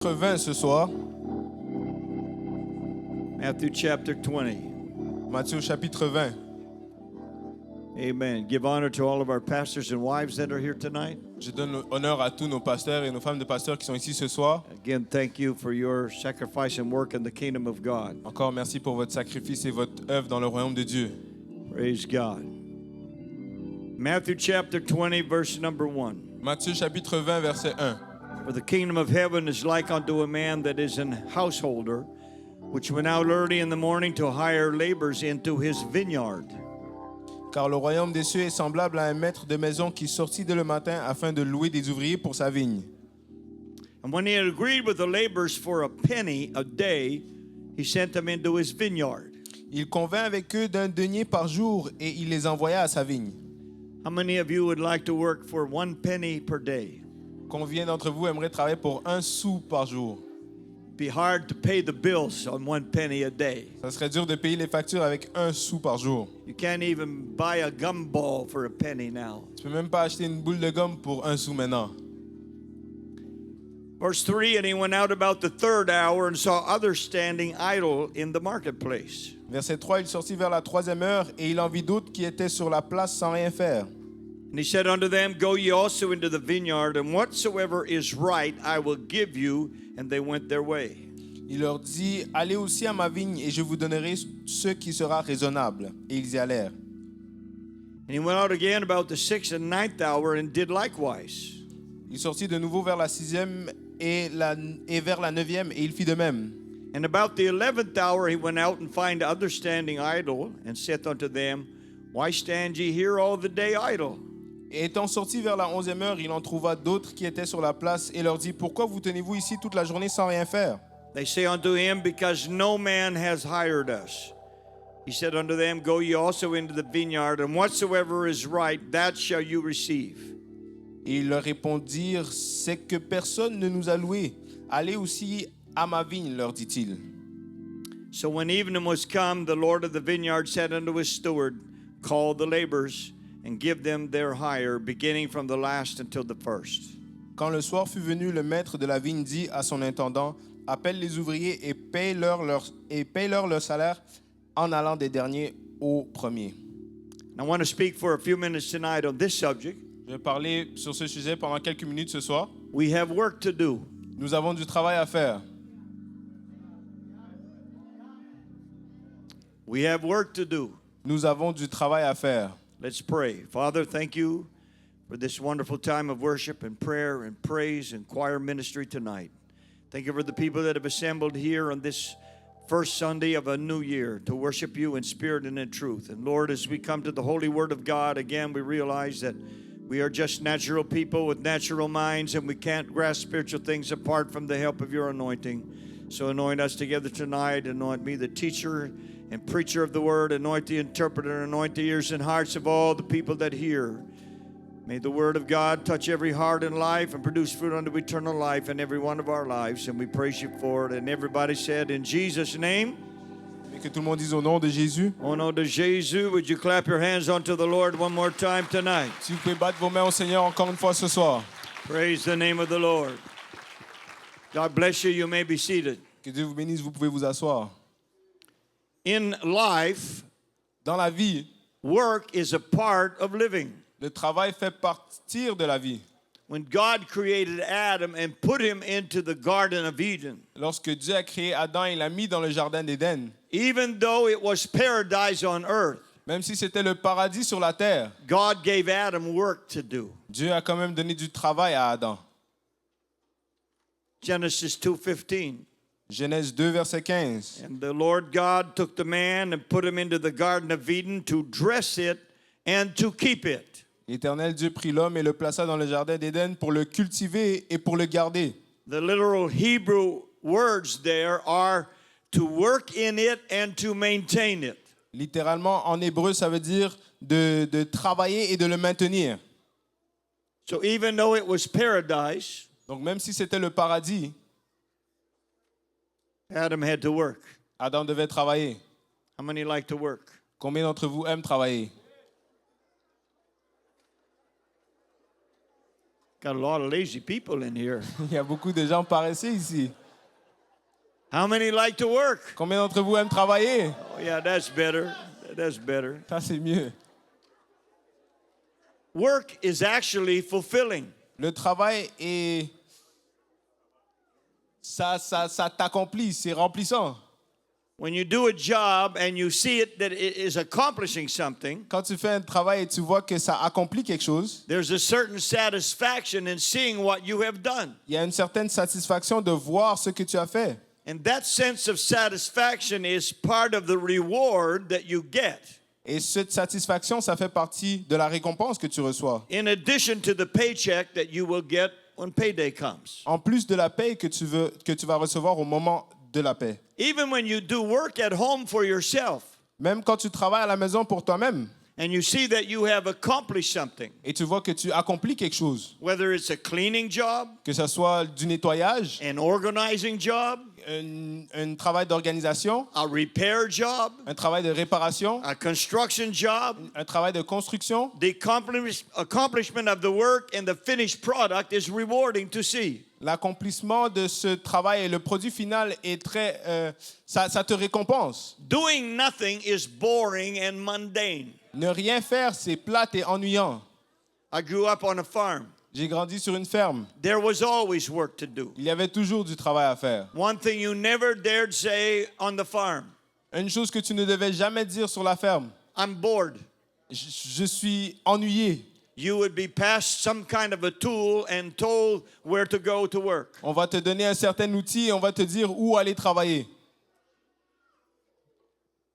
20 ce soir. Matthew chapter 20. Matthieu chapitre 20. Amen. Give honor to all of our pastors and wives that are here tonight. Je donne honneur à tous nos pasteurs et nos femmes de pasteurs qui sont ici ce soir. Again, thank you for your sacrifice and work in the kingdom of God. Encore merci pour votre sacrifice et votre œuvre dans le royaume de Dieu. Praise God. Matthew chapter 20, verse number 1. Matthieu chapitre 20, verset 1. For the kingdom of heaven is like unto a man that is an householder, which went out early in the morning to hire laborers into his vineyard. Car le royaume des cieux est semblable à un maître de maison qui sortit dès le matin afin de louer des ouvriers pour sa vigne. And when he had agreed with the laborers for a penny a day, he sent them into his vineyard. Il convint avec eux d'un denier par jour et il les envoya à sa vigne. How many of you would like to work for 1 penny per day? Combien d'entre vous aimeraient travailler pour 1 sou par jour? It'd be hard to pay the bills on 1 penny a day. Ça serait dur de payer les factures avec 1 sou par jour. You can't even buy a gumball for a penny now. Tu peux même pas acheter une boule de gomme pour 1 sou maintenant. Verse 3, and he went out about the third hour and saw others standing idle in the marketplace. Verset 3, il sortit vers la 3e heure et il en vit d'autres qui étaient sur la place sans rien faire. And he said unto them, Go ye also into the vineyard, and whatsoever is right I will give you. And they went their way. Il leur dit, allez aussi à ma vigne et je vous donnerai ce qui sera raisonnable. Et ils y allèrent. And he went out again about the 6th and 9th hour and did likewise. Il sortit de nouveau vers la 6e et vers la 9e et il fit de même. And about the 11th hour he went out and found others standing idle, and saith unto them, Why stand ye here all the day idle? Et étant sorti vers la 11e heure, il en trouva d'autres qui étaient sur la place et leur dit, pourquoi vous tenez-vous ici toute la journée sans rien faire? They say unto him, Because no man has hired us. He said unto them, Go ye also into the vineyard, and whatsoever is right, that shall you receive. Et ils leur répondirent, c'est que personne ne nous a loués. Allez aussi à ma vigne, leur dit-il. So when evening was come, the Lord of the vineyard said unto his steward, Call the laborers, and give them their hire, beginning from the last until the first. Quand le soir fut venu, le maître de la vigne dit à son intendant, appelle les ouvriers et paye-leur leur salaire en allant des derniers aux premiers. I want to speak for a few minutes tonight on this subject. Je vais parler sur ce sujet pendant quelques minutes ce soir. We have work to do. Nous avons du travail à faire. We have work to do. Nous avons du travail à faire. Let's pray. Father, thank you for this wonderful time of worship and prayer and praise and choir ministry tonight. Thank you for the people that have assembled here on this first Sunday of a new year to worship you in spirit and in truth. And Lord, as we come to the holy word of God, again, we realize that we are just natural people with natural minds, and we can't grasp spiritual things apart from the help of your anointing. So anoint us together tonight. Anoint me, the teacher and preacher of the word. Anoint the interpreter. Anoint the ears and hearts of all the people that hear. May the word of God touch every heart and life and produce fruit unto eternal life in every one of our lives. And we praise you for it. And everybody said, in Jesus' name. Et que tout le monde dise au nom de Jésus. Au nom de Jésus, would you clap your hands unto the Lord one more time tonight? Si vous pouvez battre vos mains au Seigneur encore une fois ce soir. Praise the name of the Lord. God bless you. You may be seated. Que Dieu vous bénisse, vous pouvez vous asseoir. In life, Dans la vie, work is a part of living. le travail fait partie de la vie. When God created Adam and put him into the Garden of Eden, Lorsque Dieu a créé Adam, il l'a mis dans le jardin d'Éden. even though it was paradise on earth, Même si c'était le paradis sur la terre, God gave Adam work to do. Dieu a quand même donné du travail à Adam. Genesis 2:15. Genèse 2, verset 15. And the Lord God took the man and put him into the Garden of Eden to dress it and to keep it. L'Éternel Dieu prit l'homme et le plaça dans le jardin d'Éden pour le cultiver et pour le garder. The literal Hebrew words there are to work in it and to maintain it. Littéralement, en hébreu, ça veut dire de travailler et de le maintenir. So even though it was paradise, Donc même si c'était le paradis, Adam had to work. Adam devait travailler. How many like to work? Combien d'entre vous aiment travailler? Got a lot of lazy people in here. Il y a beaucoup de gens paresseux ici. How many like to work? Combien d'entre vous aiment travailler? Oh, yeah, that's better. That's better. Ça, c'est mieux. Work is actually fulfilling. Le travail est... Ça t'accomplit, c'est remplissant. When you do a job and you see it that it is accomplishing something, Quand tu fais un travail et tu vois que ça accomplit quelque chose, there's a certain satisfaction in seeing what you have done. il y a une certaine satisfaction de voir ce que tu as fait. And that sense of satisfaction is part of the reward that you get. Et cette satisfaction, ça fait partie de la récompense que tu reçois. In addition to the paycheck that you will get when payday comes. En plus de la paie que tu vas recevoir au moment de la paie. Even when you do work at home for yourself Même quand tu travailles à la maison pour toi-même and you see that you have accomplished something, et tu vois que tu accomplis quelque chose, whether it's a cleaning job, que ce soit du nettoyage, an organizing job, un travail d'organisation, a repair job, un travail de réparation, a construction job, un travail de construction, the accomplishment of the work and the finished product is rewarding to see. l'accomplissement de ce travail et le produit final est très... ça te récompense. Doing nothing is boring and mundane. Ne rien faire, c'est plate et ennuyant. I grew up on a farm. J'ai grandi sur une ferme. There was always work to do. Il y avait toujours du travail à faire. One thing you never dared say on the farm, Une chose que tu ne devais jamais dire sur la ferme. I'm bored. Je suis ennuyé. You would be passed some kind of a tool and told where to go to work. On va te donner un certain outil et on va te dire où aller travailler.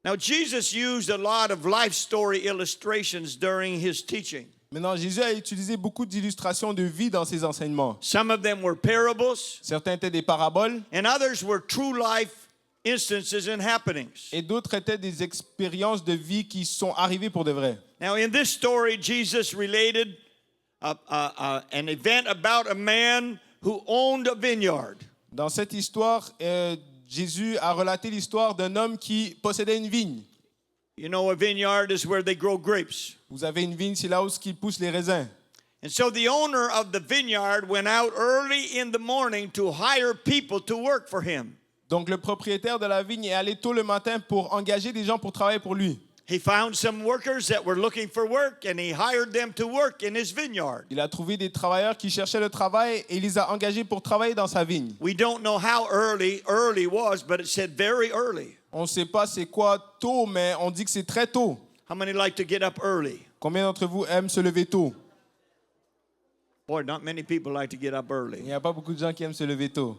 Now, Jesus used a lot of life story illustrations during his teaching. Maintenant, Jésus a utilisé beaucoup d'illustrations de vie dans ses enseignements. Some of them were parables, Certains étaient des paraboles and others were true life instances and happenings. et d'autres étaient des expériences de vie qui sont arrivées pour de vrai. Now, in this story, Jesus related an event about a man who owned a vineyard. Dans cette histoire, Jésus a relaté l'histoire d'un homme qui possédait une vigne. You know, a vineyard is where they grow grapes. Vous avez une vigne, c'est là où ils poussent les raisins. And so the owner of the vineyard went out early in the morning to hire people to work for him. Donc le propriétaire de la vigne est allé tôt le matin pour engager des gens pour travailler pour lui. He found some workers that were looking for work and he hired them to work in his vineyard. Il a trouvé des travailleurs qui cherchaient le travail et il les a engagés pour travailler dans sa vigne. We don't know how early was, but it said very early. On ne sait pas c'est quoi tôt, mais on dit que c'est très tôt. How many like to get up early? Combien d'entre vous aiment se lever tôt? Boy, not many people like to get up Il early. n'y a pas beaucoup de gens qui aiment se lever tôt.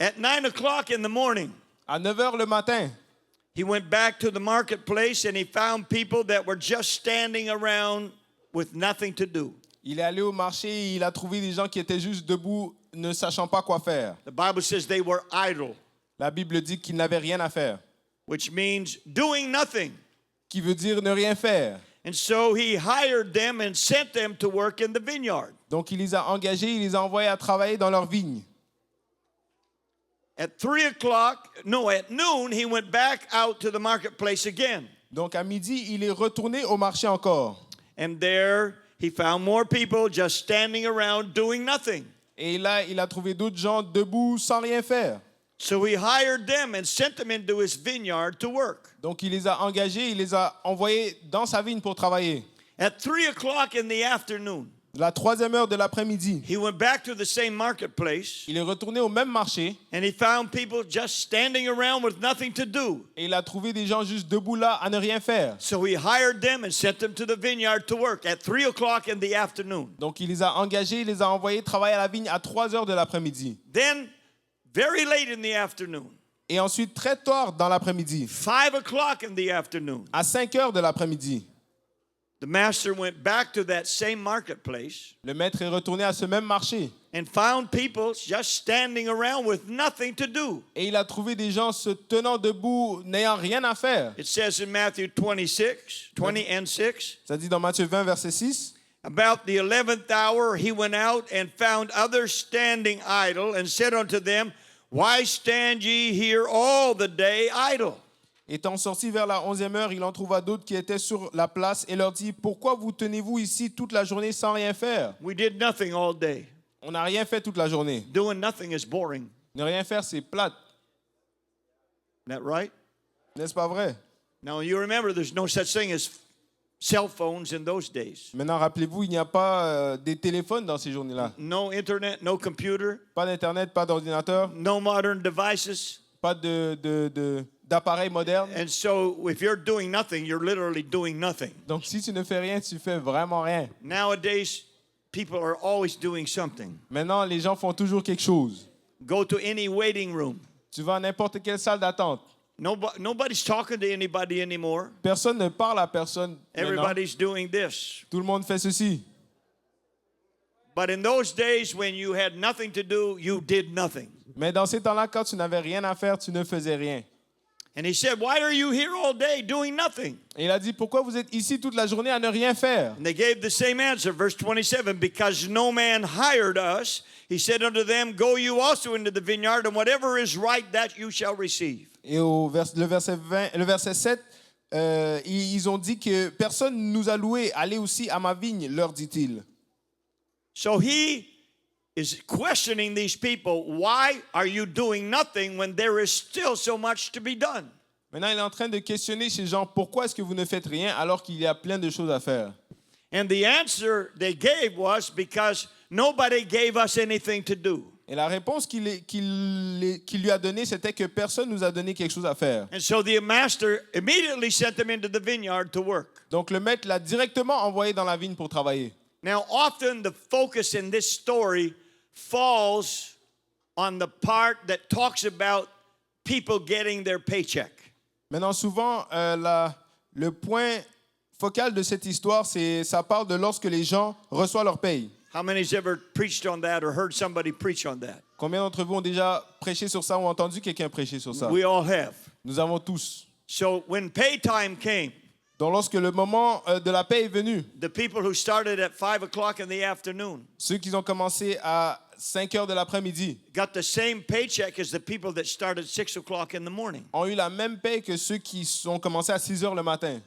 At 9 o'clock in the morning, À 9 heures le matin, he went back to the marketplace and he found people that were just standing around with nothing to do. il est allé au marché et il a trouvé des gens qui étaient juste debout, ne sachant pas quoi faire. The Bible says they were idle, La Bible dit qu'ils n'avaient rien à faire, which means doing nothing. qui veut dire ne rien faire. And so he hired them and sent them to work in the vineyard. Donc il les a engagés, il les a envoyés à travailler dans leur vigne. At noon, he went back out to the marketplace again. Donc à midi, il est retourné au marché encore. And there he found more people just standing around doing nothing. Et là, il a trouvé d'autres gens debout sans rien faire. So he hired them and sent them into his vineyard to work. Donc il les a engagés, il les a envoyés dans sa vigne pour travailler. At 3 o'clock in the afternoon, La 3e heure de l'après-midi, he went back to the same marketplace il est retourné au même marché and he found people just standing around with nothing to do. et il a trouvé des gens juste debout là à ne rien faire. So he hired them and sent them to the vineyard to work at 3 o'clock in the afternoon. Donc il les a engagés, il les a envoyés travailler à la vigne à 3 heures de l'après-midi. Then, very late in the afternoon, Et ensuite, très tard dans l'après-midi, 5 o'clock in the afternoon, à 5 heures de l'après-midi, the master went back to that same marketplace le maître est retourné à ce même marché. and found people just standing around with nothing to do. Et il a trouvé des gens se tenant debout, n'ayant rien à faire. It says in Matthew 20 and 6, Ça dit dans Matthieu 20, verset 6. about the 11th hour he went out and found others standing idle and said unto them, why stand ye here all the day idle? Étant sorti vers la 11e heure, il en trouva d'autres qui étaient sur la place et leur dit, pourquoi vous tenez-vous ici toute la journée sans rien faire? We did nothing all day. On n'a rien fait toute la journée. Doing nothing is boring. Ne rien faire, c'est plate. Isn't that right? N'est-ce pas vrai? Now, you remember there's no such thing as cell phones in those days. Maintenant, rappelez-vous, il n'y a pas des téléphones dans ces journées-là. No internet, no computer, Pas d'Internet, pas d'ordinateur, no modern devices. pas d'appareils modernes. And so if you're doing nothing, you're literally doing nothing. Donc, si tu ne fais rien, tu fais vraiment rien. Nowadays, people are always doing something. Maintenant, les gens font toujours quelque chose. Go to any waiting room. Tu vas à n'importe quelle salle d'attente. Nobody's talking to anybody anymore. Personne ne parle à personne. Maintenant. Everybody's doing this. Tout le monde fait ceci. But in those days when you had nothing to do, you did nothing. Mais dans ces temps-là, quand tu n'avais rien à faire, tu ne faisais rien. And he said, why are you here all day doing nothing? Et il a dit, pourquoi vous êtes ici toute la journée à ne rien faire? And they gave the same answer, verse 27, because no man hired us. He said unto them, go you also into the vineyard, and whatever is right, that you shall receive. Et le verset 7, ils ont dit que personne ne nous a loués. Allez aussi à ma vigne, leur dit-il. So he is questioning these people, why are you doing nothing when there is still so much to be done? Maintenant, il est en train de questionner ces gens, pourquoi est-ce que vous ne faites rien alors qu'il y a plein de choses à faire? And the answer they gave was because nobody gave us anything to do. Et la réponse qu'il lui a donnée, c'était que personne nous a donné quelque chose à faire. And so the master immediately sent them into the vineyard to work. Donc le maître l'a directement envoyé dans la vigne pour travailler. Now, often the focus in this story falls on the part that talks about people getting their paycheck. Maintenant, souvent, le point focal de cette histoire, ça parle de lorsque les gens reçoivent leur paye. How many's ever preached on that or heard somebody preach on that? Combien d'entre vous ont déjà prêché sur ça ou entendu quelqu'un prêcher sur ça? We all have. Nous avons tous. So when pay time came, Donc lorsque le moment de la paie est venu, the people who started at 5 o'clock in the afternoon ceux qui ont commencé à 5 heures de l'après-midi got the same paycheck as the people that started 6 o'clock in the morning. ont eu la même paie que ceux qui ont commencé à 6 heures le matin.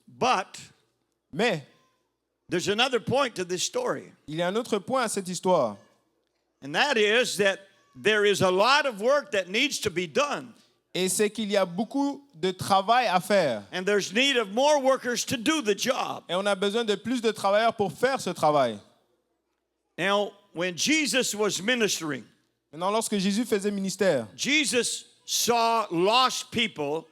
But Mais there's another point to this story, il y a un autre point à cette histoire. and that is that there is a lot of work that needs to be done. Et c'est qu'il y a beaucoup de travail à faire. And there's need of more workers to do the job. Et on a besoin de plus de travailleurs pour faire ce travail. Now, when Jesus was ministering, Maintenant, lorsque Jésus faisait ministère, Jesus saw lost people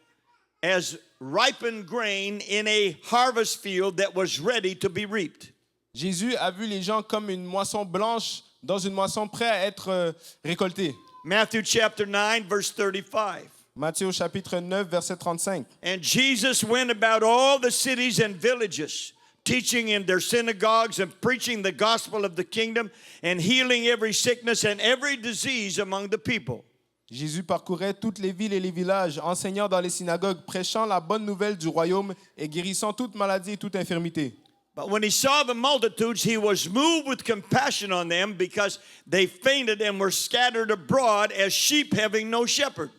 as ripened grain in a harvest field that was ready to be reaped. Jésus a vu les gens comme une moisson blanche dans une moisson prête à être récoltée. Matthew chapter 9, verse 35. Matthieu au chapitre 9, verset 35. And Jesus went about all the cities and villages, teaching in their synagogues and preaching the gospel of the kingdom and healing every sickness and every disease among the people. Jésus parcourait toutes les villes et les villages, enseignant dans les synagogues, prêchant la bonne nouvelle du royaume et guérissant toute maladie et toute infirmité. But when he saw the multitudes, he was moved with compassion on them because they fainted and were scattered abroad as sheep having no shepherd.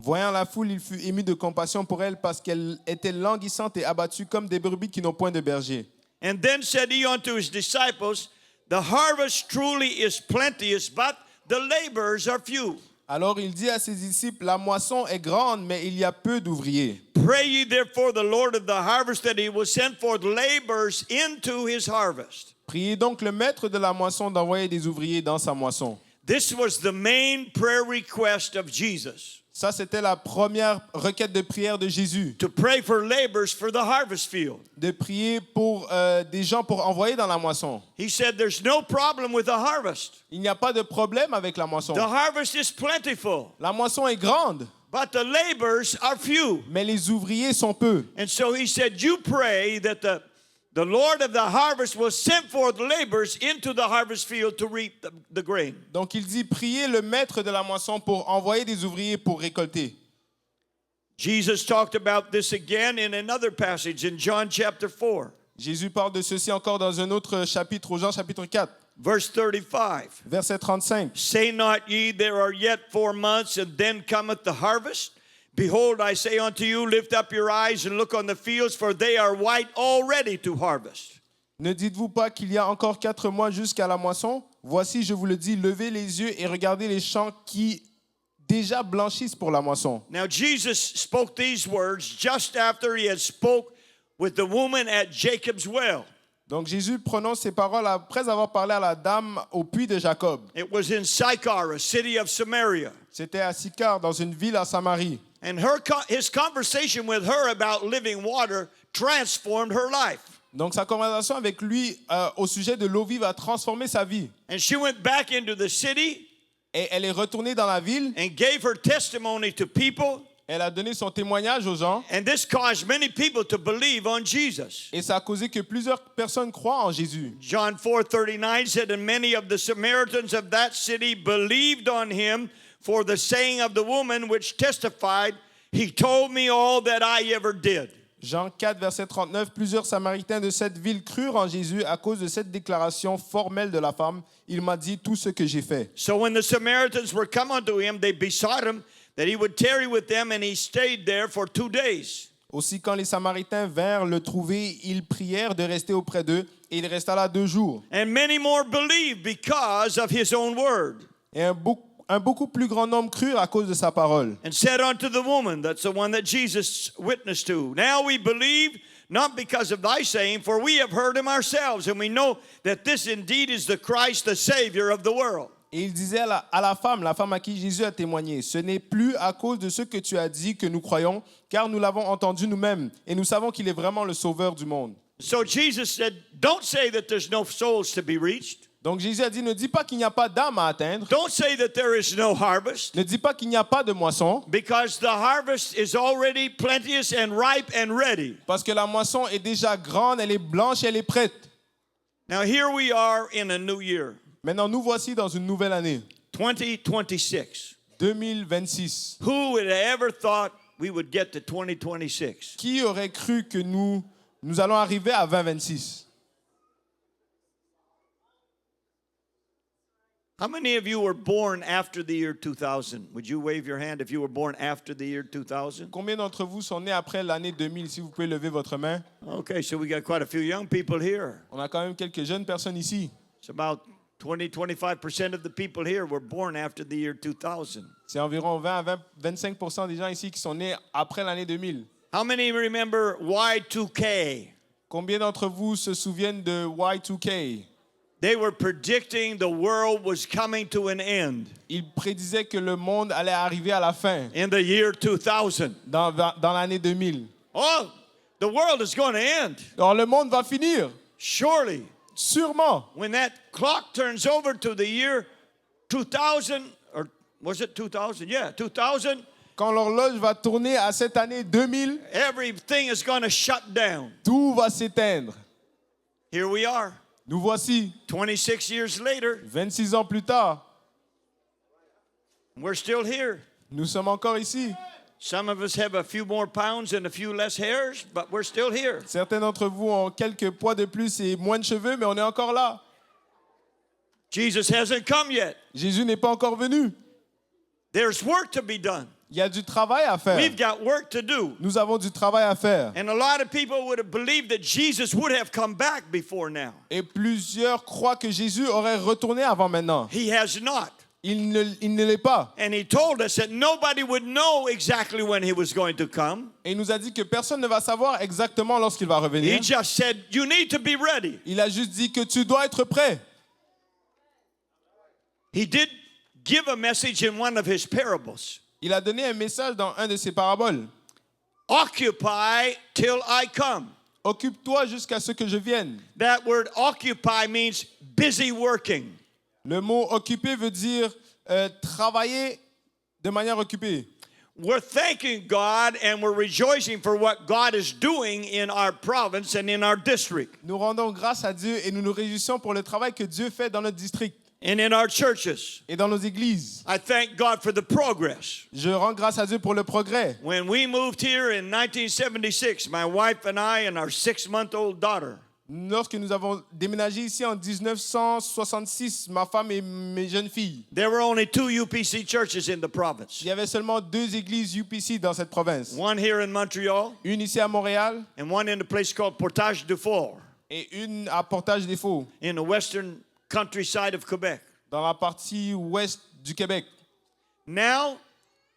Voyant la foule, il fut ému de compassion pour elle parce qu'elle était languissante et abattue comme des brebis qui n'ont point de berger. And then said he unto his disciples, the harvest truly is plenteous, but the laborers are few. Alors il dit à ses disciples, la moisson est grande, mais il y a peu d'ouvriers. Pray ye therefore the Lord of the harvest that he will send forth laborers into his harvest. Priez donc le maître de la moisson d'envoyer des ouvriers dans sa moisson. This was the main prayer request of Jesus. Ça, c'était la première requête de prière de Jésus. To pray for laborers for the harvest field. De prier pour des gens pour envoyer dans la moisson. He said there's no problem with the harvest. Il n'y a pas de problème avec la moisson. The harvest is plentiful. La moisson est grande, But the laborers are few. mais les ouvriers sont peu. And so he said, you pray that the Lord of the harvest will send forth laborers into the harvest field to reap the grain. Donc il dit, priez le maître de la moisson pour envoyer des ouvriers pour récolter. Jesus talked about this again in another passage in John chapter 4. Jésus parle de ceci encore dans un autre chapitre, au Jean chapitre 4. Verse 35. Verset 35. Say not ye, there are yet 4 months, and then cometh the harvest? Behold, I say unto you, lift up your eyes and look on the fields, for they are white already to harvest. Ne dites-vous pas qu'il y a encore 4 mois jusqu'à la moisson? Voici, je vous le dis, levez les yeux et regardez les champs qui déjà blanchissent pour la moisson. Now Jesus spoke these words just after he had spoke with the woman at Jacob's well. Donc Jésus prononce ces paroles après avoir parlé à la dame au puits de Jacob. It was in Sychar, a city of Samaria. C'était à Sychar, dans une ville à Samarie. And his conversation with her about living water transformed her life. Donc sa conversation avec lui au sujet de l'eau vive a transformé sa vie. And she went back into the city Et elle est retournée dans la ville. and gave her testimony to people. Elle a donné son témoignage aux gens. And this caused many people to believe on Jesus. Et ça a causé que plusieurs personnes croient en Jésus. John 4:39 said, and many of the Samaritans of that city believed on him for the saying of the woman which testified, he told me all that I ever did. Jean 4, verset 39, plusieurs Samaritains de cette ville crurent en Jésus à cause de cette déclaration formelle de la femme. Il m'a dit tout ce que j'ai fait. So when the Samaritans were come unto him, they besought him that he would tarry with them, and he stayed there for 2 days. Aussi, quand les Samaritains vinrent le trouver, ils prièrent de rester auprès d'eux, et il resta là 2 jours. And many more believed because of his own word. Et un beaucoup plus grand nombre crurent à cause de sa parole. And said unto the woman, that's the one that Jesus witnessed to, now we believe, not because of thy saying, for we have heard him ourselves, and we know that this indeed is the Christ, the Savior of the world. Et il disait à la femme à qui Jésus a témoigné, ce n'est plus à cause de ce que tu as dit que nous croyons, car nous l'avons entendu nous-mêmes, et nous savons qu'il est vraiment le sauveur du monde. So Jesus said, don't say that there's no souls to be reached. Donc Jésus a dit, ne dis pas qu'il n'y a pas d'âme à atteindre, Don't say that there is no harvest, ne dis pas qu'il n'y a pas de moisson, because the harvest is already plenteous and ripe and ready. parce que la moisson est déjà grande, elle est blanche, elle est prête. Now here we are in a new year, Maintenant, nous voici dans une nouvelle année, 2026. 2026. Who would have ever thought we would get to 2026? Qui aurait cru que nous allons arriver à 2026? How many of you were born after the year 2000? Would you wave your hand if you were born after the year 2000? Combien d'entre vous sont nés après l'année 2000? Si vous pouvez lever votre main. Okay, so we got quite a few young people here. On a quand même quelques jeunes personnes ici. It's about 20-25% of the people here were born after the year 2000. C'est environ 20 à 25% des gens ici qui sont nés après l'année 2000. How many remember Y2K? Combien d'entre vous se souviennent de Y2K? They were predicting the world was coming to an end Ils prédisaient que le monde allait arriver à la fin in the year 2000. dans l'année 2000. Oh, the world is going to end. Alors le monde va finir, Surely, sûrement. when that clock turns over to the year 2000, or was it 2000? Yeah, 2000, Quand l'horloge va tourner à cette année 2000, everything is going to shut down. tout va s'éteindre. Here we are, Nous voici, 26 years later, 26 ans plus tard, we're still here. nous sommes encore ici. Some of us have a few more pounds and a few less hairs, but we're still here. Certains d'entre vous ont quelques poids de plus et moins de cheveux, mais on est encore là. Jesus hasn't come yet. Jésus n'est pas encore venu. There's work to be done. Il y a du travail à faire. We've got work to do. Nous avons du travail à faire. And a lot of people would have believed that Jesus would have come back before now. Et plusieurs croient que Jésus aurait retourné avant maintenant. He has not. Il ne l'est pas. And he told us that nobody would know exactly when he was going to come. Et il nous a dit que personne ne va savoir exactement lorsqu'il va He revenir. just said, you need to be ready. Il a juste dit que tu dois être prêt. He did give a message in one of his parables. Il a donné un message dans un de ses paraboles. Occupy till I come. Occupe-toi jusqu'à ce que je vienne. That word occupy means busy working. Le mot occupé veut dire travailler de manière occupée. We're thanking God and we're rejoicing for what God is doing in our province and in our district Nous rendons grâce à Dieu et nous nous réjouissons pour le travail que Dieu fait dans notre district and in our churches. et dans nos églises. I thank God for the progress. Je rends grâce à Dieu pour le progrès. When we moved here in 1976, my wife and I and our 6-month-old daughter, Lorsque nous avons déménagé ici en 1966, ma femme et mes jeunes filles, there were only 2 UPC churches in the province. il y avait seulement 2 églises UPC dans cette province. One here in Montreal Une ici à Montréal and one in a place called Portage du Fort et une à Portage-des-Faux, in the western countryside of Quebec. dans la partie ouest du Québec. Now,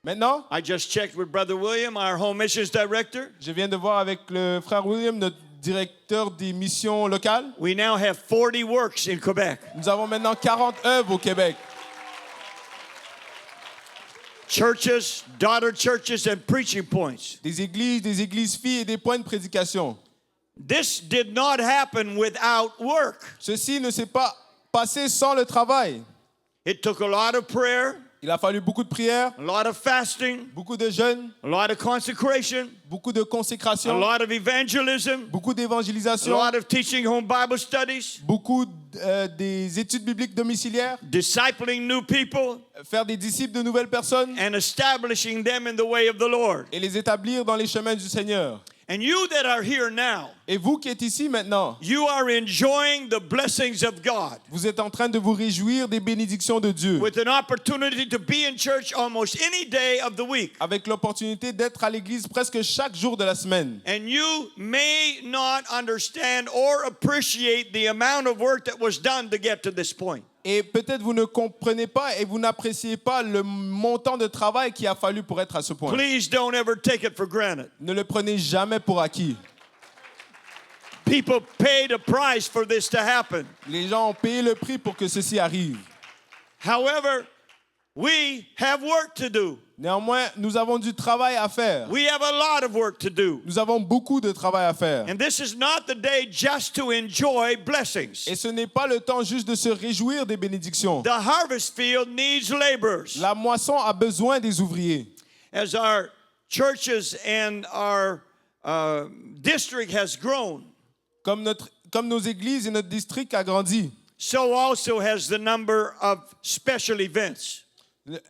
Maintenant, I just checked with Brother William, our home missions director. je viens de voir avec le frère William, notre directeur des missions locales. We now have 40 works in Quebec. Nous avons maintenant 40 œuvres au Québec. Churches, daughter churches, and preaching points. Des églises filles et des points de prédication. This did not happen without work. Ceci ne s'est pas passé sans le travail. It took a lot of prayer, Il a fallu beaucoup de prières, a lot of fasting, beaucoup de jeûnes, a lot of consecration, beaucoup de a consécration, lot of evangelism, beaucoup a d'évangélisation, lot of teaching home Bible studies, beaucoup des études bibliques domiciliaires, discipling new people, faire des disciples de nouvelles personnes and establishing them in the way of the Lord. et les établir dans les chemins du Seigneur. And you that are here now, Et vous qui êtes ici maintenant, you are enjoying the blessings of God vous êtes en train de vous réjouir des bénédictions de Dieu, with an opportunity to be in church almost any day of the week. avec l'opportunité d'être à l'église presque chaque jour de la semaine. And you may not understand or appreciate the amount of work that was done to get to this point. Et peut-être vous ne comprenez pas et vous n'appréciez pas le montant de travail qu'il a fallu pour être à ce point. Please don't ever take it for granted. Ne le prenez jamais pour acquis. People paid a price for this to happen. Les gens ont payé le prix pour que ceci arrive. However, we have work to do. Néanmoins, nous avons du travail à faire. We have a lot of work to do. Nous avons beaucoup de travail à faire. And this is not the day just to enjoy blessings. Et ce n'est pas le temps juste de se réjouir des bénédictions. The harvest field needs laborers. La moisson a besoin des ouvriers. As our churches and our district has grown, Comme nos églises et notre district a grandi, so also has the number of special events,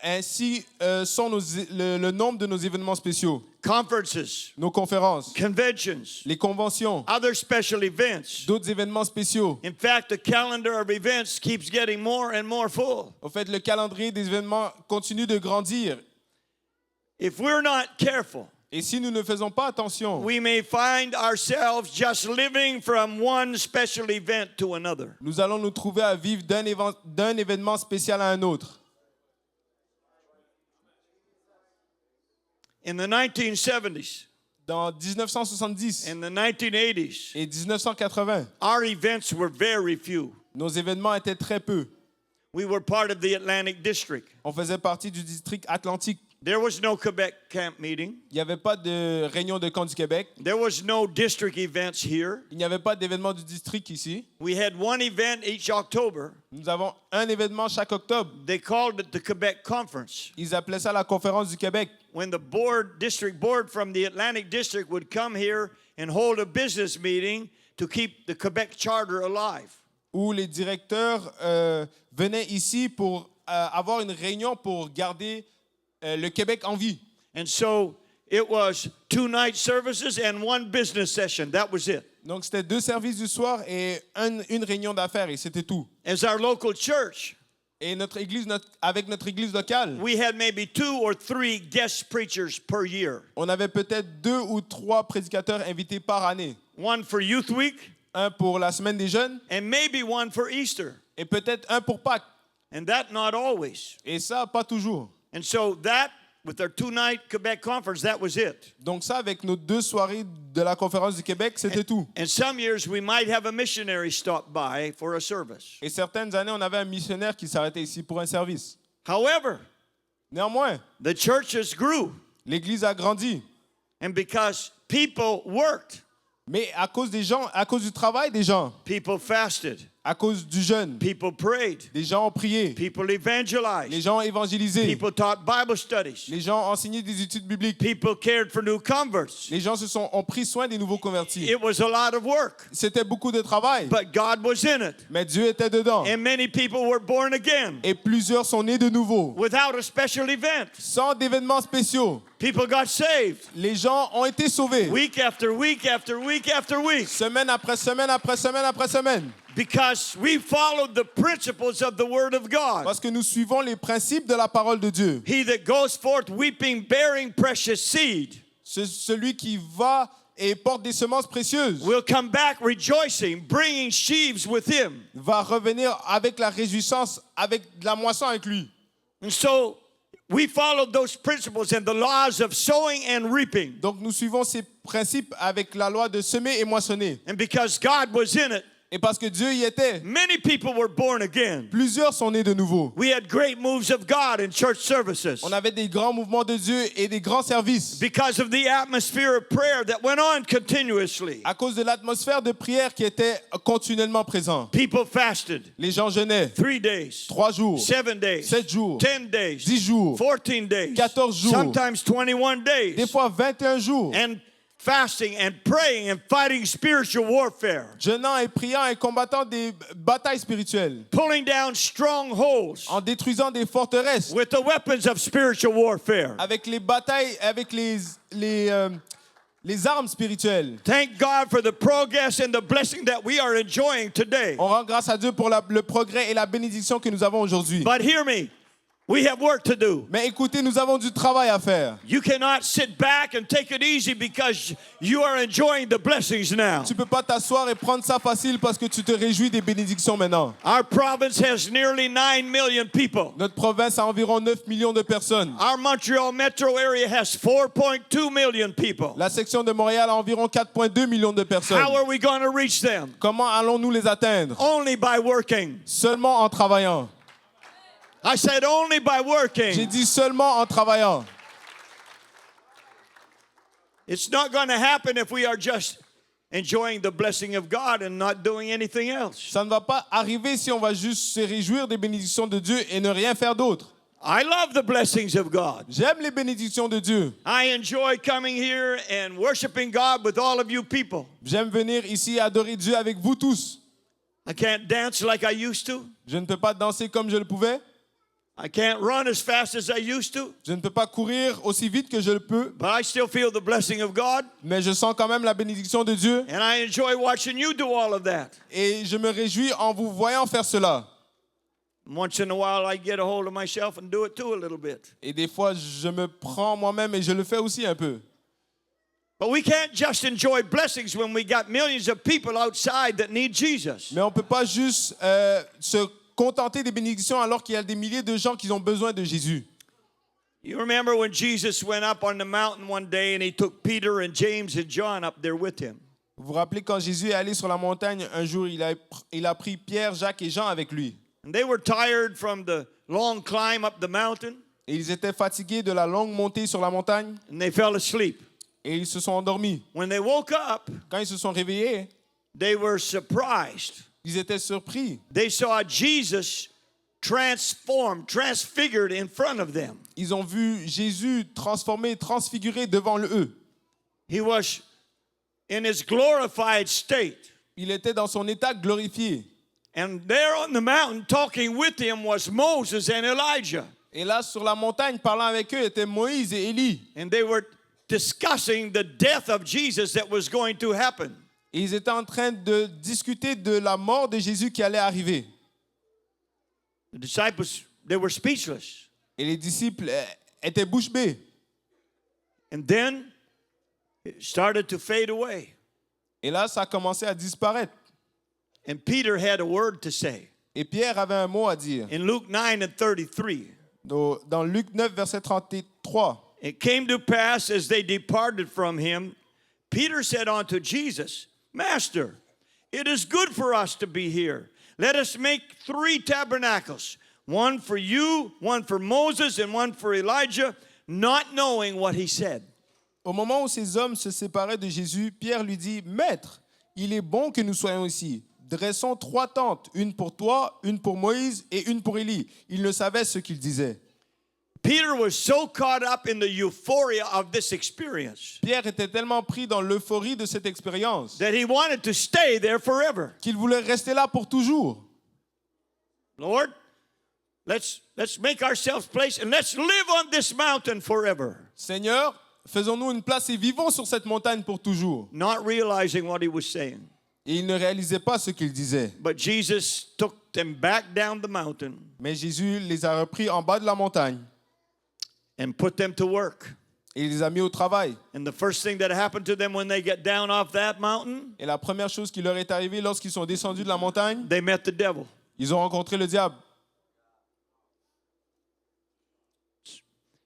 ainsi sont le nombre de nos événements spéciaux, conferences, nos conférences, conventions, les conventions, other special events. d'autres événements spéciaux. In fact, the calendar of events keeps getting more and more full. Au fait, le calendrier des événements continue de grandir. If we're not careful, Et si nous ne faisons pas attention, we may find ourselves just living from one special event to another. nous allons nous trouver à vivre d'un événement spécial à un autre. In the 1970s Dans 1970 and the 1980s, et 1980, our events were very few. nos événements étaient très peu. We were part of the Atlantic District. On faisait partie du district Atlantique. There was no Quebec camp meeting. Il n'y avait pas de réunion de camp du Québec. There was no district events here. Il n'y avait pas d'événement du district ici. We had one event each October. Nous avons un événement chaque octobre. They called it the Quebec Conference. Ils appelaient ça la conférence du Québec. When the district board from the Atlantic District would come here and hold a business meeting to keep the Quebec Charter alive. Où les directeurs venaient ici pour avoir une réunion pour garder le Québec en vie. And so it was 2 night services and 1 business session. That was it. Donc c'était 2 services du soir et une réunion d'affaires et c'était tout. As our local church, Et notre église, avec notre église locale, we had maybe 2 or 3 guest preachers per year. on avait peut-être 2 ou 3 prédicateurs invités par année. One for Youth Week Un pour la semaine des jeunes and maybe one for Easter. et peut-être un pour Pâques. And that not always. Et ça, pas toujours. And so that, with our 2-night Quebec conference, that was it. Donc ça, avec nos 2 soirées de la conférence du Québec, c'était tout. And some years we might have a missionary stop by for a service. Et certaines années, on avait un missionnaire qui s'arrêtait ici pour un service. However, Néanmoins, the churches grew. l'église a grandi. And because people worked, Mais à cause des gens, à cause du travail des gens, people fasted, à cause du jeûne, people prayed, les gens ont prié, people les evangelized, gens ont évangélisé, people taught Bible studies, les gens ont enseigné des études bibliques, people cared for new converts. les gens ont pris soin des nouveaux convertis. It was a lot of work, C'était beaucoup de travail, but God was in it. mais Dieu était dedans. And many people were born again Et plusieurs sont nés de nouveau, without a special event. sans d'événements spéciaux. People got saved. Les gens ont été sauvés. Week after week after week after week. Semaine après semaine après semaine après semaine. Because we followed the principles of the Word of God. Parce que nous suivons les principes de la parole de Dieu. He that goes forth weeping, bearing precious seed, Celui qui va et porte des semences précieuses will come back rejoicing, bringing sheaves with him. va revenir avec la réjouissance, avec de la moisson avec lui. And so we followed those principles and the laws of sowing and reaping. Donc nous suivons ces principes avec la loi de semer et moissonner. And because God was in it, Et parce que Dieu y était, many people were born again. plusieurs sont nés de nouveau. We had great moves of God in church services On avait des grands mouvements de Dieu et des grands services. because of the atmosphere of prayer that went on continuously. À cause de l'atmosphère de prière qui était continuellement présente. People fasted Les gens jeûnaient 3 days, 3 jours, 7 days, 7 jours, 10 days, 10 jours, 14 days, 14 jours, sometimes 21 des days, fois 21 jours, and fasting and praying and fighting spiritual warfare, jeûnant et priant et combattant des batailles spirituelles, pulling down strongholds en détruisant des forteresses, with the weapons of spiritual warfare. avec les batailles, avec les armes spirituelles. Thank God for the progress and the blessing that we are enjoying today. On rend grâce à Dieu pour le progrès et la bénédiction que nous avons aujourd'hui. But hear me, we have work to do. Mais écoutez, nous avons du travail à faire. You cannot sit back and take it easy because you are enjoying the blessings now. Tu peux pas t'asseoir et prendre ça facile parce que tu te réjouis des bénédictions maintenant. Our province has nearly 9 million people. Notre province a environ 9 millions de personnes. Our Montreal metro area has 4.2 million people. La section de Montréal a environ 4,2 millions de personnes. How are we going to reach them? Comment allons-nous les atteindre? Only by working. Seulement en travaillant. I said only by J'ai working. dit seulement en travaillant. It's not going to happen if we are just enjoying the blessing of God and not doing anything else. Ça ne va pas arriver si on va juste se réjouir des bénédictions de Dieu et ne rien faire d'autre. I love the blessings of God. J'aime les bénédictions de Dieu. I enjoy coming here and worshiping God with all of you people. J'aime venir ici adorer Dieu avec vous tous. I can't dance like I used to. Je ne peux pas danser comme je le pouvais. I can't run as fast as I used to. Je ne peux pas courir aussi vite que je le peux. But I still feel the blessing of God. Mais je sens quand même la bénédiction de Dieu. And I enjoy watching you do all of that. Et je me réjouis en vous voyant faire cela. Once in a while, I get a hold of myself and do it too a little bit. Et des fois, je me prends moi-même et je le fais aussi un peu. But we can't just enjoy blessings when we got millions of people outside that need Jesus. Mais on ne peut pas juste se contenter des bénédictions alors qu'il y a des milliers de gens qui ont besoin de Jésus. You remember when Jesus went up on the mountain one day and he took Peter and James and John up there with him. Vous vous rappelez quand Jésus est allé sur la montagne, un jour, il a pris Pierre, Jacques et Jean avec lui. And they were tired from the long climb up the mountain Et ils étaient fatigués de la longue montée sur la montagne and they fell asleep. et ils se sont endormis. When they woke up, Quand ils se sont réveillés, they were surprised. ils étaient surpris. They saw Jesus transformed, transfigured in front of them. Ils ont vu Jésus transformé, transfiguré devant eux. He was in his glorified state. Il était dans son état glorifié. And there on the mountain talking with him was Moses and Elijah. Et là, sur la montagne, parlant avec eux, étaient Moïse et Élie. And they were discussing the death of Jesus that was going to happen. Et ils étaient en train de discuter de la mort de Jésus qui allait arriver. The disciples, they were speechless. Et les disciples étaient bouche bée. And then it started to fade away. Et là, ça a commencé à disparaître. And Peter had a word to say. Et Pierre avait un mot à dire. In Luke 9 and 33, Dans Luc 9, verset 33. it came to pass as they departed from him, Peter said unto Jesus, Master, it is good for us to be here. Let us make 3 tabernacles, one for you, one for Moses, and one for Elijah, not knowing what he said. Au moment où ces hommes se séparaient de Jésus, Pierre lui dit, Maître, il est bon que nous soyons ici. Dressons 3 tentes, une pour toi, une pour Moïse et une pour Élie. Il ne savait ce qu'il disait. Peter was so caught up in the euphoria of this experience Pierre était tellement pris dans l'euphorie de cette expérience that he wanted to stay there forever. qu'il voulait rester là pour toujours. Lord, Let's make ourselves place and let's live on this mountain forever. Seigneur, faisons-nous une place et vivons sur cette montagne pour toujours. Not realizing what he was saying. Et il ne réalisait pas ce qu'il disait. But Jesus took them back down the mountain Mais Jésus les a repris en bas de la montagne and put them to work. et il les a mis au travail. And the first thing that happened to them when they get down off that mountain, Et la première chose qui leur est arrivée lorsqu'ils sont descendus de la montagne, they met the devil. ils ont rencontré le diable.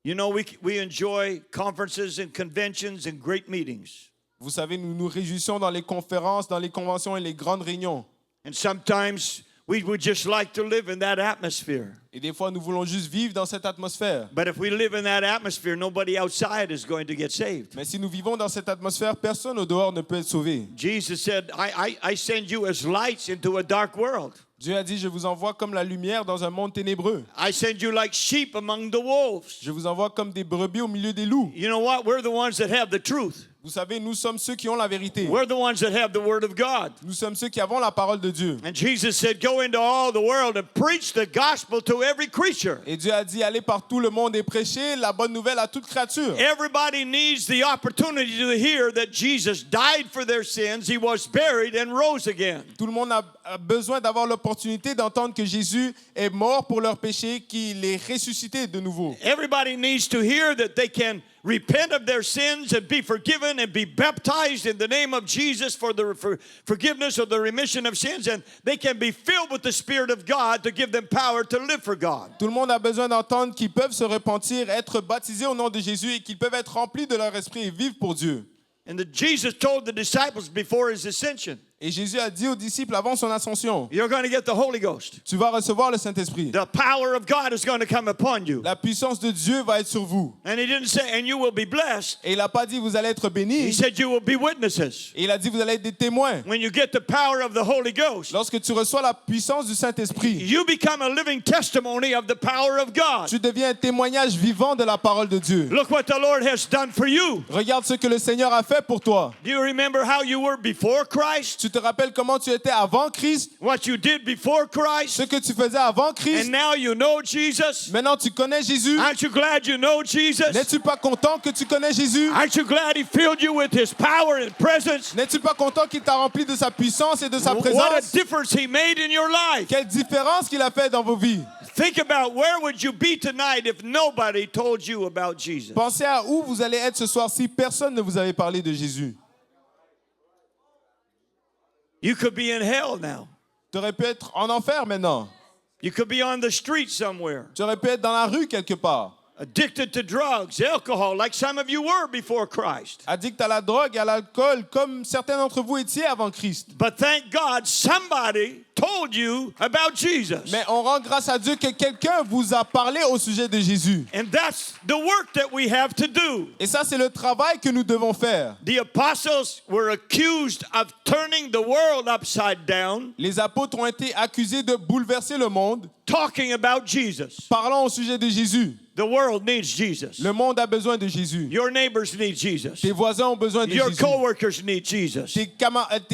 You know, we enjoy conferences and conventions and great meetings. Vous savez, nous nous réjouissons dans les conférences, dans les conventions et les grandes réunions. And sometimes we would just like to live in that atmosphere. Et des fois, nous voulons juste vivre dans cette atmosphère. But if we live in that atmosphere, nobody outside is going to get saved. Mais si nous vivons dans cette atmosphère, personne au dehors ne peut être sauvé. Jesus said, I send you as lights into a dark world. Dieu a dit, je vous envoie comme la lumière dans un monde ténébreux. I send you like sheep among the wolves. Je vous envoie comme des brebis au milieu des loups. You know what? We're the ones that have the truth. Vous savez, nous sommes ceux qui ont la vérité. We're the ones that have the word of God. Nous sommes ceux qui avons la parole de Dieu. And Jesus said, go into all the world and preach the gospel to every creature. Et Dieu a dit, allez par tout le monde et prêchez la bonne nouvelle à toute créature. Everybody needs the opportunity to hear that Jesus died for their sins, he was buried and rose again. Tout le monde a besoin d'avoir l'opportunité d'entendre que Jésus est mort pour leurs péchés, qu'il est ressuscité de nouveau. Everybody needs to hear that they can repent of their sins and be forgiven and be baptized in the name of Jesus for the forgiveness or the remission of sins, and they can be filled with the Spirit of God to give them power to live for God. Tout le monde a besoin d'entendre qu'ils peuvent se repentir, être baptisés au nom de Jésus et qu'ils peuvent être remplis de leur esprit et vivre pour Dieu. And Jesus told the disciples before his ascension, Et Jésus a dit aux disciples avant son ascension, you're going to get the Holy Ghost. tu vas recevoir le Saint-Esprit. The power of God is going to come upon you. La puissance de Dieu va être sur vous. And he didn't say, and you will be blessed. Et il n'a pas dit vous allez être He bénis. said, you will be witnesses. Et il a dit vous allez être des témoins. When you get the power of the Holy Ghost, Lorsque tu reçois la puissance du Saint-Esprit, you become a living testimony of the power of God. tu deviens un témoignage vivant de la parole de Dieu. Look what the Lord has done for you. Regarde ce que le Seigneur a fait pour toi. Do you remember how you were before Christ? Tu te rappelles comment tu étais avant Christ, What you did before Christ? ce que tu faisais avant Christ. And now you know Jesus? Maintenant tu connais Jésus. Aren't you glad you know Jesus? N'es-tu pas content que tu connais Jésus? Aren't you glad he filled you with his power and presence? N'es-tu pas content qu'il t'a rempli de sa puissance et de sa What a présence? difference he made in your life. Quelle différence qu'il a fait dans vos vies. Think about where would you be tonight if nobody told you about Jesus? Pensez à où vous allez être ce soir si personne ne vous avait parlé de Jésus. You could be in hell now. Tu aurais pu être en enfer maintenant. You could be on the street somewhere, Tu aurais pu être dans la rue quelque part. addicted to drugs, alcohol, like some of you were before Christ. Addict à la drogue et à l'alcool, comme certains d'entre vous étiez avant Christ. But thank God somebody told you about Jesus. Mais on rend grâce à Dieu que quelqu'un vous a parlé au sujet de Jésus. And that's the work that we have to do. Et ça, c'est le travail que nous devons faire. The apostles were accused of turning the world upside down, Les apôtres ont été accusés de bouleverser le monde, talking about Jesus. parlant au sujet de Jésus. The world needs Jesus. Le monde a besoin de Jésus. Your neighbors need Jesus. Tes voisins ont besoin de Your Jésus. coworkers need Jesus. Tes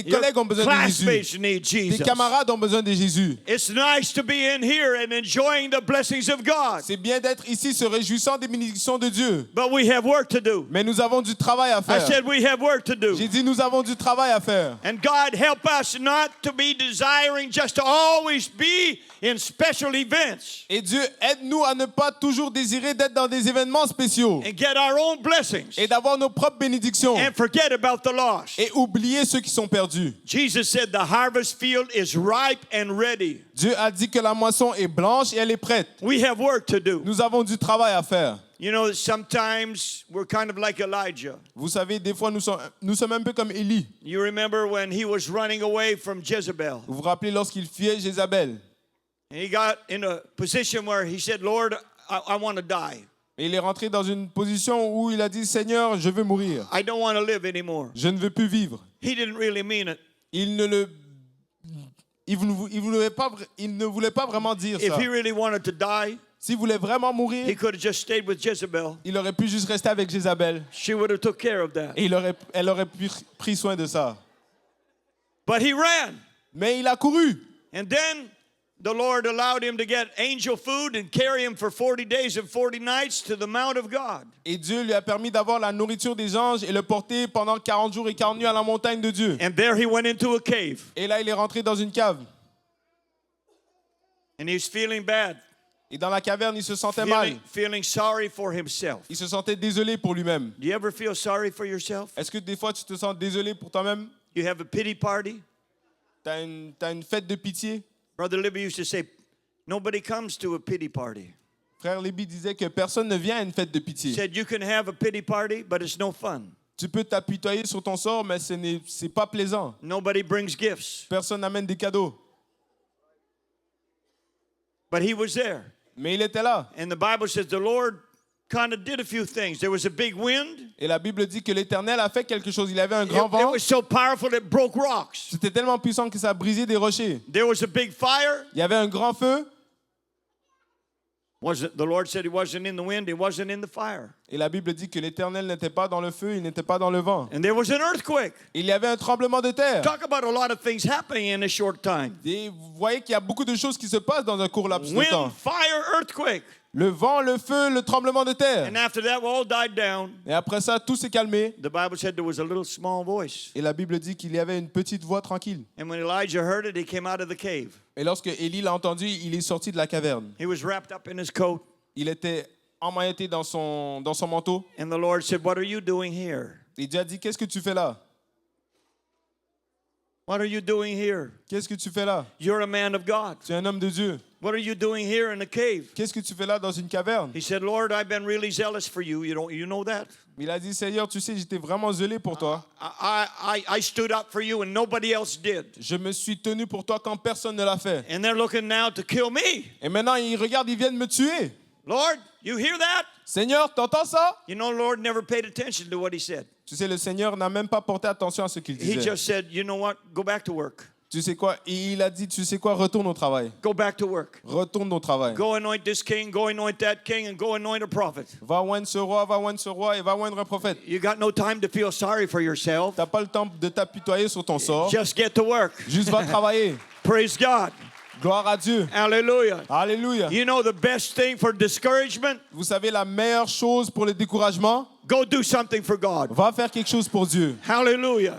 Your collègues ont besoin de Jésus. classmates need Tes Jesus. camarades ont besoin de Jésus. It's nice to be in here and enjoying the blessings of God. C'est bien d'être ici se réjouissant des bénédictions de Dieu. But we have work to do. Mais nous avons du travail à I faire. said we have work to do. J'ai dit nous avons du travail à faire. And God help us not to be desiring just to always be in special events Et Dieu aide-nous à ne pas toujours désirer d'être dans des événements spéciaux and get our own blessings et d'avoir nos propres bénédictions and forget about the lost. et oublier ceux qui sont perdus. Jesus said the harvest field is ripe and ready. Dieu a dit que la moisson est blanche et elle est prête. We have work to do. Nous avons du travail à faire. You know, sometimes we're kind of like Elijah. Vous savez, des fois, nous sommes un peu comme Élie. You remember when he was running away from Jezebel? Vous vous rappelez lorsqu'il fuyait Jézabel. And he got in a position where he said, Lord, I want to die. Et il est rentré dans une position où il a dit, Seigneur, je veux mourir. I don't want to live anymore. Je ne veux plus vivre. He didn't really mean it. Il ne voulait pas vraiment dire If ça. he really wanted to die, S'il voulait vraiment he mourir, could have just stayed with Jezebel. il aurait pu juste rester avec Jézabel. She would have took care of that. Et elle aurait pu pris soin de ça. But he ran. Mais il a couru. And then the Lord allowed him to get angel food and carry him for 40 days and 40 nights to the Mount of God. Et Dieu lui a permis d'avoir la nourriture des anges et le porter pendant 40 jours et 40 nuits à la montagne de Dieu. And there he went into a cave. Et là, il est rentré dans une cave. And he's feeling bad. Et dans la caverne, il se sentait mal. Feeling sorry for himself. Il se sentait désolé pour lui-même. Do you ever feel sorry for yourself? Est-ce que des fois, tu te sens désolé pour toi-même? You have a pity party? T'as une fête de pitié? Brother Libby used to say, nobody comes to a pity party. Frère Léby disait que personne ne vient à une fête de He pitié. said, you can have a pity party, but it's no fun. Tu peux t'apitoyer sur ton sort, mais c'est pas plaisant. Nobody brings gifts. Personne n'amène des cadeaux. But he was there. Mais il était là. And the Bible says the Lord kind of did a few things. There was a big wind. Et la Bible dit que l'Éternel a fait quelque chose. Il avait un It, grand it vent. was so powerful it broke rocks. C'était tellement puissant que ça a brisé des rochers. There was a big fire. Il y avait un grand feu. The Lord said he wasn't in the wind, he wasn't in the fire. Et la Bible dit que l'Éternel n'était pas dans le feu, il n'était pas dans le vent. And there was an earthquake. Il y avait un tremblement de terre. Talk about a lot of things happening in a short time. Et vous voyez qu'il y a beaucoup de choses qui se passent dans un court laps de temps. Wind, fire, earthquake. Le vent, le feu, le tremblement de terre. And after that, we all died down. Et après ça, tout s'est calmé. The Bible said there was a little small voice. Et la Bible dit qu'il y avait une petite voix tranquille. And when Elijah heard it, he came out of the cave. Et lorsque Élie l'a entendu, il est sorti de la caverne. He was wrapped up in his coat. Il était emmailloté dans son manteau. And the Lord said, what are you doing here? Et Dieu a dit, qu'est-ce que tu fais là? What are you doing here? Qu'est-ce que tu fais là? You're a man of God. Tu es un homme de Dieu. What are you doing here in the cave? Qu'est-ce que tu fais là dans une caverne? He said, Lord, I've been really zealous for you. You know that? Il a dit, Seigneur, tu sais, j'étais vraiment zélé pour toi. I stood up for you and nobody else did. Je me suis tenu pour toi quand personne ne l'a fait. And they're looking now to kill me. Et maintenant, ils regardent, ils viennent me tuer. Lord, you hear that? Seigneur, t'entends ça? You know, Lord never paid attention to what he said. Tu sais, le Seigneur n'a même pas porté attention à ce qu'il He disait. just said, you know what? Go back to work. Tu sais quoi? Il a dit, tu sais quoi? Retourne au travail. Go back to work. Retourne au travail. Go anoint this king, go anoint that king, and go anoint a prophet. Va oindre ce roi et va oindre un prophète. You got no time to feel sorry for yourself. T'as pas le temps de t'apitoyer sur ton sort. Just get to work. Juste va travailler. Praise God. Gloire à Dieu. Hallelujah. Alléluia. You know the best thing for discouragement? Vous savez la meilleure chose pour le découragement? Go do something for God. Va faire quelque chose pour Dieu. Hallelujah.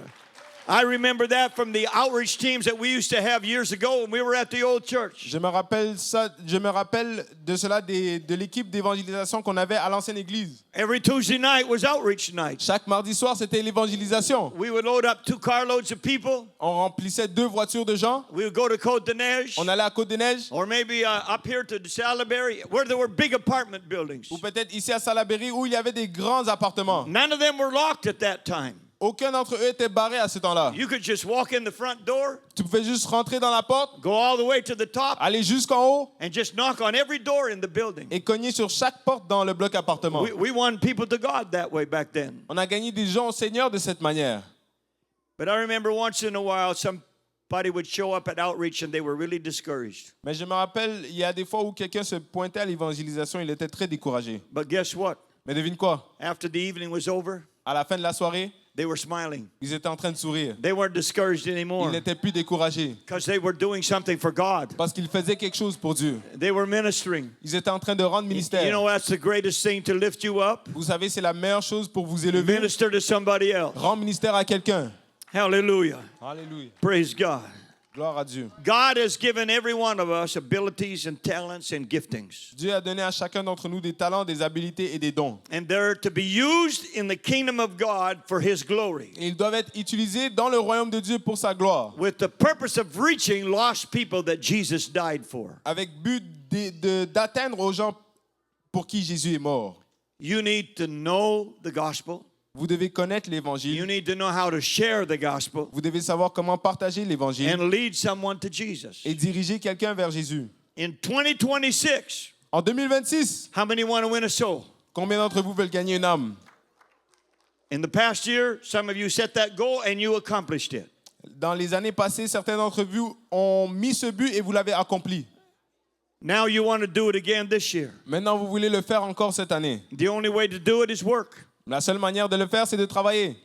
I remember that from the outreach teams that we used to have years ago when we were at the old church. Je me rappelle de cela de l'équipe d'évangélisation qu'on avait à l'ancienne église. Every Tuesday night was outreach night. Chaque mardi soir, c'était l'évangélisation. We would load up 2 carloads of people. On remplissait 2 voitures de gens. We would go to Côte-des-Neiges. On allait à Côte-des-Neiges. Or maybe up here to Salaberry, where there were big apartment buildings. Ou peut-être ici à Salaberry où il y avait des grands appartements. None of them were locked at that time. Aucun d'entre eux était barré à ce temps-là. You could just walk in the front door, Tu pouvais juste rentrer dans la porte, go all the way to the top, aller jusqu'en haut and just knock on every door in the building. et cogner sur chaque porte dans le bloc appartement. We won people to God that way back then. On a gagné des gens au Seigneur de cette manière. But I remember once in a while, somebody would show up at outreach and they were really discouraged. Mais je me rappelle, il y a des fois où quelqu'un se pointait à l'évangélisation, il était très découragé. But guess what? Mais devine quoi? After the evening was over, À la fin de la soirée, they were smiling. ils étaient en train de sourire. They weren't discouraged Ils anymore n'étaient plus découragés because they were doing something for God. parce qu'ils faisaient quelque chose pour Dieu. They were ministering. Ils étaient en train de rendre You ministère. know, that's the greatest thing to lift you up. Vous savez, c'est la meilleure chose pour vous élever. Minister to somebody else. Rendre ministère à quelqu'un. Hallelujah. Alléluia. Praise God. Gloire à Dieu. God has given every one of us abilities and talents and giftings. Dieu a donné à chacun d'entre nous des talents, des habiletés et des dons. And they're to be used in the kingdom of God for His glory, Et ils doivent être utilisés dans le royaume de Dieu pour sa gloire, with the purpose of reaching lost people that Jesus died for. avec but d'atteindre aux gens pour qui Jésus est mort. You need to know the gospel. Vous devez connaître You l'évangile. need to know how to share the gospel Vous devez savoir comment partager l'évangile and lead someone to Jesus. et diriger quelqu'un vers Jésus. In 2026, En 2026, how many want to win a soul? combien d'entre vous veulent gagner une âme? In the past year, some of you set that goal and you accomplished it. Dans les années passées, certains d'entre vous ont mis ce but et vous l'avez accompli. Now you want to do it again this year. Maintenant, vous voulez le faire encore cette année. The only way to do it is work. La seule manière de le faire, c'est de travailler.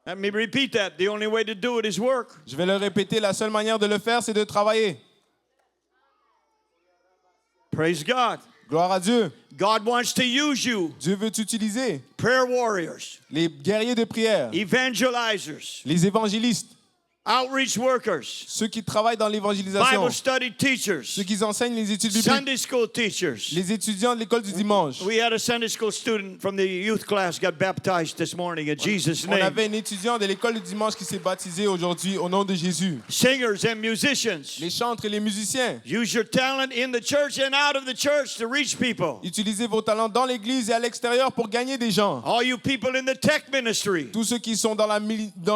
Let me repeat that. The only way to do it is work. Je vais le répéter, la seule manière de le faire, c'est de travailler. Praise God. Gloire à Dieu. God wants to use you. Dieu veut t'utiliser. Prayer warriors, Les guerriers de prière, evangelizers, les évangélistes, outreach workers, ceux qui travaillent dans l'évangélisation, Bible study teachers, ceux qui enseignent les études bibliques, Sunday school teachers. les étudiants de l'école du dimanche. We had a Sunday school student from the youth class got baptized this morning in Jesus' On name. avait un étudiant de l'école du dimanche qui s'est baptisé aujourd'hui au nom de Jésus. Singers and musicians. Les chantres et les musiciens, Use your talent in the church and out of the church to reach people. utilisez vos talents dans l'église et à l'extérieur pour gagner des gens. All you people in the tech ministry. Tous ceux qui sont dans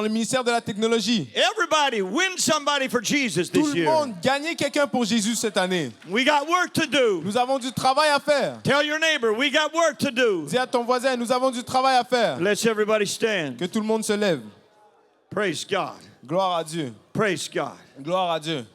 le ministère de la technologie. Everybody win somebody for Jesus Tout this le year. monde, gagnez quelqu'un pour Jésus cette année. We got work to do. Nous avons du travail à faire. Tell your neighbor, we got work to do. Dis à ton voisin, nous avons du travail à faire. Let's everybody stand. Que tout le monde se lève. Praise God. Gloire à Dieu. Praise God. Gloire à Dieu.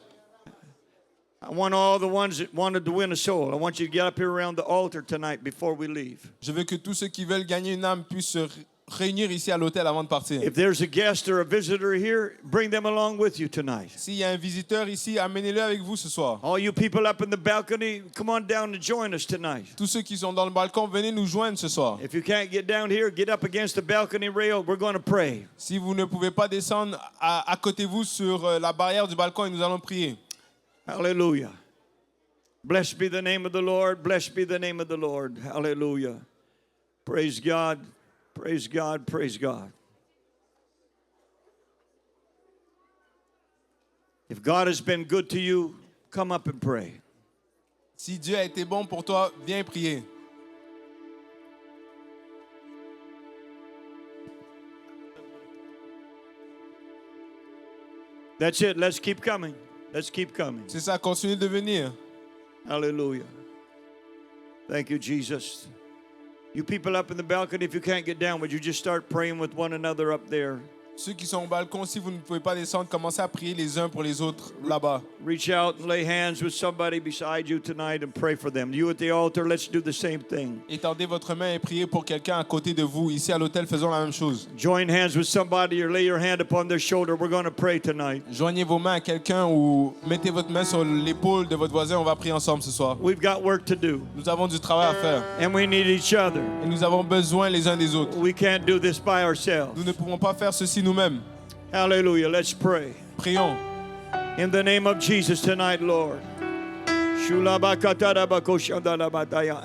I want all the ones that wanted to win a soul. I want you to get up here around the altar tonight before we leave. Je veux que tous ceux qui veulent gagner une âme puissent se réunir ici à l'hôtel avant de partir. If there's a guest or a visitor here, bring them along with you tonight. S'il y a un visiteur ici, amenez-le avec vous ce soir. All you people up in the balcony, come on down and join us tonight. Tous ceux qui sont dans le balcon, venez nous joindre ce soir. If you can't get down here, get up against the balcony rail. We're going to pray. Si vous ne pouvez pas descendre, à côté de vous sur la barrière du balcon et nous allons prier. Hallelujah. Blessed be the name of the Lord. Blessed be the name of the Lord. Hallelujah. Praise God. Praise God. Praise God. If God has been good to you, come up and pray. Si Dieu a été bon pour toi, viens prier. That's it. Let's keep coming. Let's keep coming. C'est ça, continue de venir. Hallelujah. Thank you, Jesus. You people up in the balcony, if you can't get down, would you just start praying with one another up there? Ceux qui sont au balcon, si vous ne pouvez pas descendre, commencez à prier les uns pour les autres là-bas. Reach out and lay hands with somebody beside you tonight and pray for them. You at the altar, let's do the same thing. Étendez votre main et priez pour quelqu'un à côté de vous. Ici à l'hôtel, faisons la même chose. Join hands with somebody or lay your hand upon their shoulder. We're going to pray tonight. Joignez vos mains à quelqu'un ou mettez votre main sur l'épaule de votre voisin. On va prier ensemble ce soir. We've got work to do, Nous avons du travail à faire and we need each other. et nous avons besoin les uns des autres. We can't do this by ourselves. Nous ne pouvons pas faire ceci nous-mêmes. Hallelujah. Let's pray. Prions. In the name of Jesus tonight, Lord.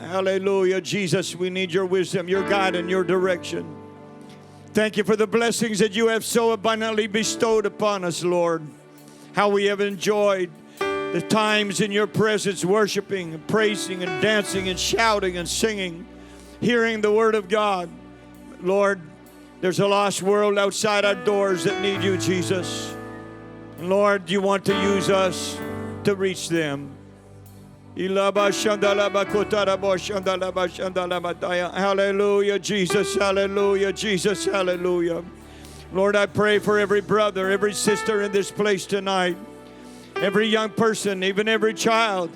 Hallelujah. Jesus, we need your wisdom, your guide, and your direction. Thank you for the blessings that you have so abundantly bestowed upon us, Lord. How we have enjoyed the times in your presence, worshiping, and praising, and dancing, and shouting, and singing, hearing the word of God. Lord, there's a lost world outside our doors that need you, Jesus. And Lord, you want to use us to reach them. Hallelujah, Jesus, hallelujah, Jesus, hallelujah. Lord, I pray for every brother, every sister in this place tonight, every young person, even every child.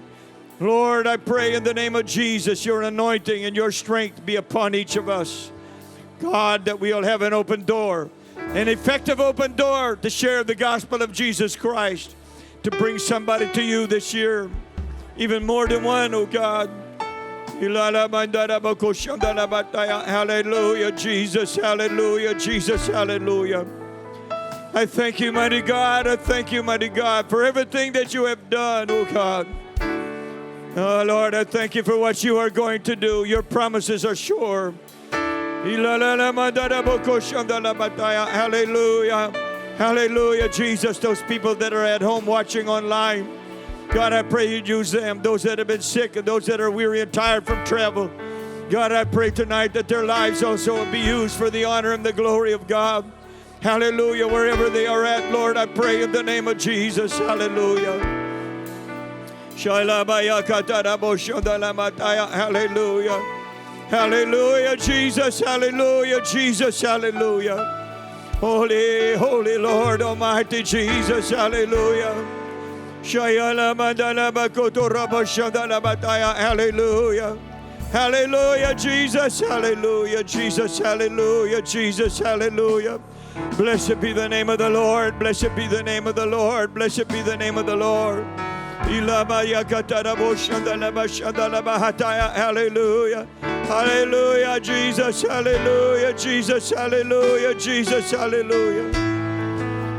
Lord, I pray in the name of Jesus, your anointing and your strength be upon each of us. God, that we'll have an open door, an effective open door to share the gospel of Jesus Christ, to bring somebody to you this year, even more than one, oh God. Hallelujah, Jesus, hallelujah, Jesus, hallelujah. I thank you, mighty God, I thank you, mighty God, for everything that you have done, oh God. Oh Lord, I thank you for what you are going to do. Your promises are sure. Hallelujah. Hallelujah, Jesus. Those people that are at home watching online, God, I pray you'd use them. Those that have been sick and those that are weary and tired from travel. God, I pray tonight that their lives also will be used for the honor and the glory of God. Hallelujah. Wherever they are at, Lord, I pray in the name of Jesus. Hallelujah. Hallelujah. Hallelujah, Jesus, hallelujah, Jesus, hallelujah. Holy, holy Lord Almighty Jesus, hallelujah. Hallelujah. Hallelujah, Jesus, hallelujah, Jesus, hallelujah, Jesus, hallelujah. Blessed be the name of the Lord. Blessed be the name of the Lord. Blessed be the name of the Lord. Hallelujah. Hallelujah, Jesus. Hallelujah, Jesus. Hallelujah, Jesus. Hallelujah.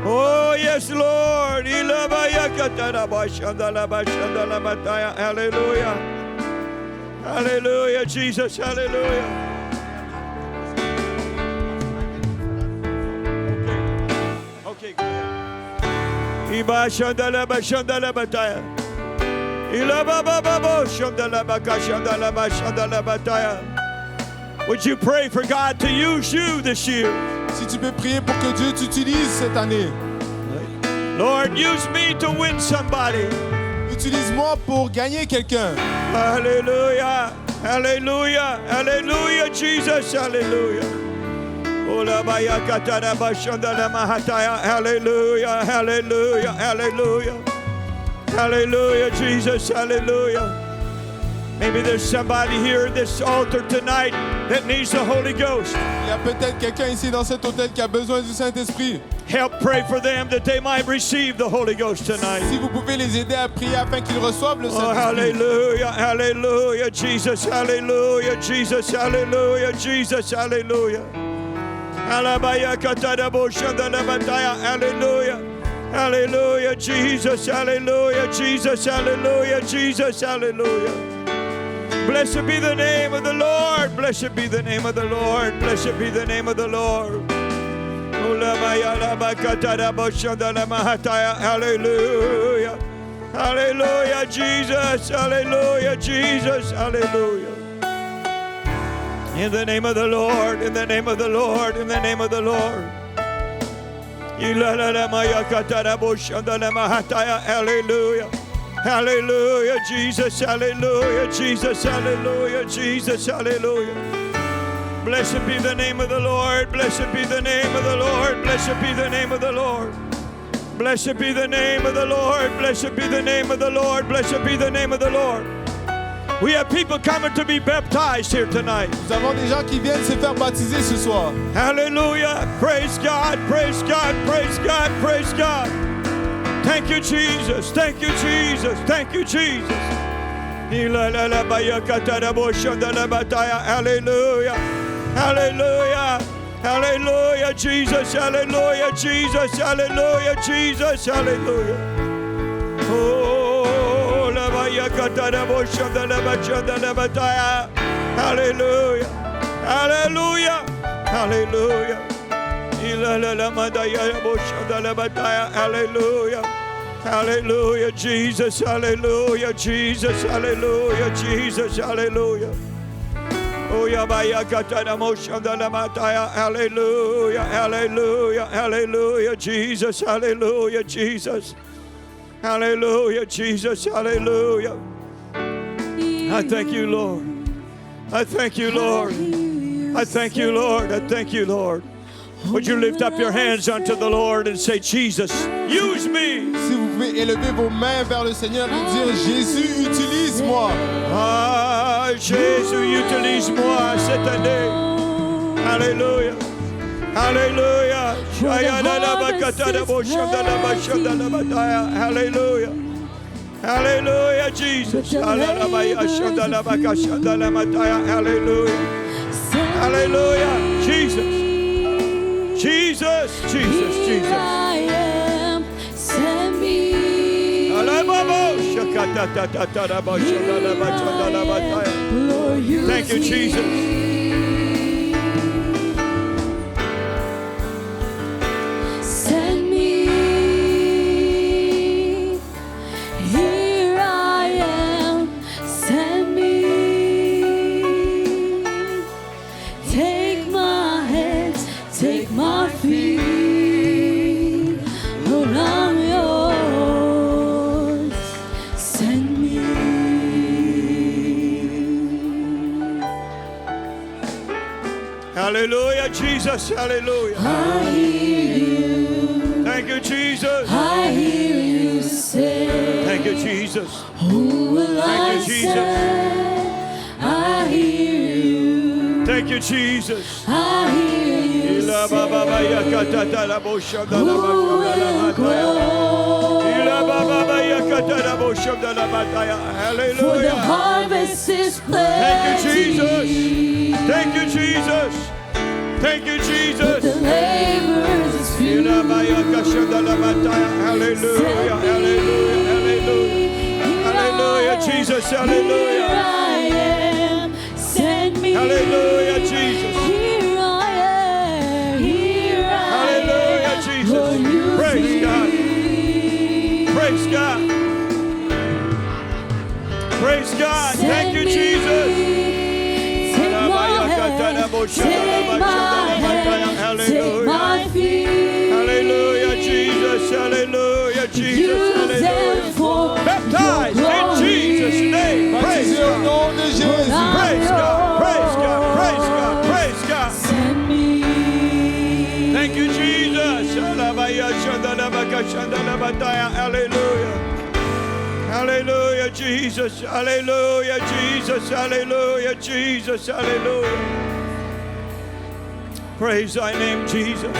Oh, yes, Lord. Hallelujah. Hallelujah, Jesus. Hallelujah. Okay, go ahead. Would you pray for God to use you this year? Si tu peux prier pour que Dieu t'utilise cette année. Lord, use me to win somebody. Utilise-moi pour gagner quelqu'un. Hallelujah. Hallelujah. Hallelujah, Jesus. Hallelujah. Hallelujah. Hallelujah. Hallelujah. Hallelujah, Jesus. Hallelujah. Maybe there's somebody here at this altar tonight that needs the Holy Ghost. Il y a peut-être quelqu'un ici dans cet hôtel qui a besoin du Saint-Esprit. Help pray for them that they might receive the Holy Ghost tonight. Si vous pouvez les aider à prier afin qu'ils reçoivent le Oh, Saint-Esprit. hallelujah, hallelujah, Jesus, hallelujah, Jesus, hallelujah, Jesus, hallelujah. Hallelujah, hallelujah, Jesus, hallelujah, Jesus, hallelujah, Jesus, hallelujah. Blessed be the name of the Lord, blessed be the name of the Lord, blessed be the name of the Lord. Hallelujah. Hallelujah, Jesus. Hallelujah, Jesus. Hallelujah. In the name of the Lord, in the name of the Lord, in the name of the Lord. Hallelujah. Hallelujah, Jesus. Hallelujah, Jesus. Hallelujah, Jesus. Hallelujah. Blessed be the name of the Lord. Blessed be the name of the Lord. Blessed be the name of the Lord. Blessed be the name of the Lord. Blessed be the name of the Lord. Blessed be the name of the Lord. We have people coming to be baptized here tonight. Nous avons des gens qui viennent se faire baptiser ce soir. Hallelujah. Praise God. Praise God. Praise God. Praise God. Thank you, Jesus. Thank you, Jesus. Thank you, Jesus. Hallelujah. Hallelujah. Hallelujah, Jesus. Hallelujah, Jesus. Hallelujah, Jesus. Hallelujah. Oh, hallelujah. Hallelujah. Hallelujah. Hallelujah. Hallelujah, Jesus. Hallelujah, Jesus. Hallelujah, Jesus. Hallelujah. Oh, hallelujah, hallelujah, hallelujah, Jesus, hallelujah, Jesus, hallelujah, Jesus, hallelujah. I thank you, Lord. I thank you, Lord. I thank you, Lord. I thank you, Lord. Would you lift up your hands unto the Lord and say, Jesus, use me. Si vous pouvez élever vos mains vers le Seigneur et dire, Jésus, utilise-moi. Ah, Jésus, utilise-moi cette année. Alléluia. Alléluia. Hallelujah. Hallelujah, Jesus. Hallelujah. Hallelujah. Jesus. Jesus, Jesus, Jesus. Thank you, Jesus. Send me. Here I am. Send me. Take my hands, take my feet. Lord, I'm yours. Send me. Hallelujah, Jesus. Hallelujah. I hear you. Thank you, Jesus. I hear you say. Thank you, Jesus. Who will Thank I you, Jesus. send? I hear you. Thank you, Jesus. I hear you say. For the harvest is Thank you, plenty. Jesus. Thank you, Jesus. Thank you, Jesus. The laborers is few. Hallelujah, hallelujah, hallelujah. Hallelujah, Jesus, Here hallelujah. I am, send me. Hallelujah, Jesus. Here I am, here I Hallelujah, am. Jesus. Lord, use Praise me. God. Praise God. Praise God. Thank you, Jesus. Take my hand, take my feet. Hallelujah, Jesus. Hallelujah, Jesus. Use Hallelujah. them for Baptized your in glory. Jesus' name. Praise Baptisé au God. nom de Jésus. Praise God. Praise God. Praise God. Praise God. Send me. Thank you, Jesus. Hallelujah. Hallelujah, Jesus. Hallelujah, Jesus. Hallelujah, Jesus. Hallelujah. Praise thy name, Jesus.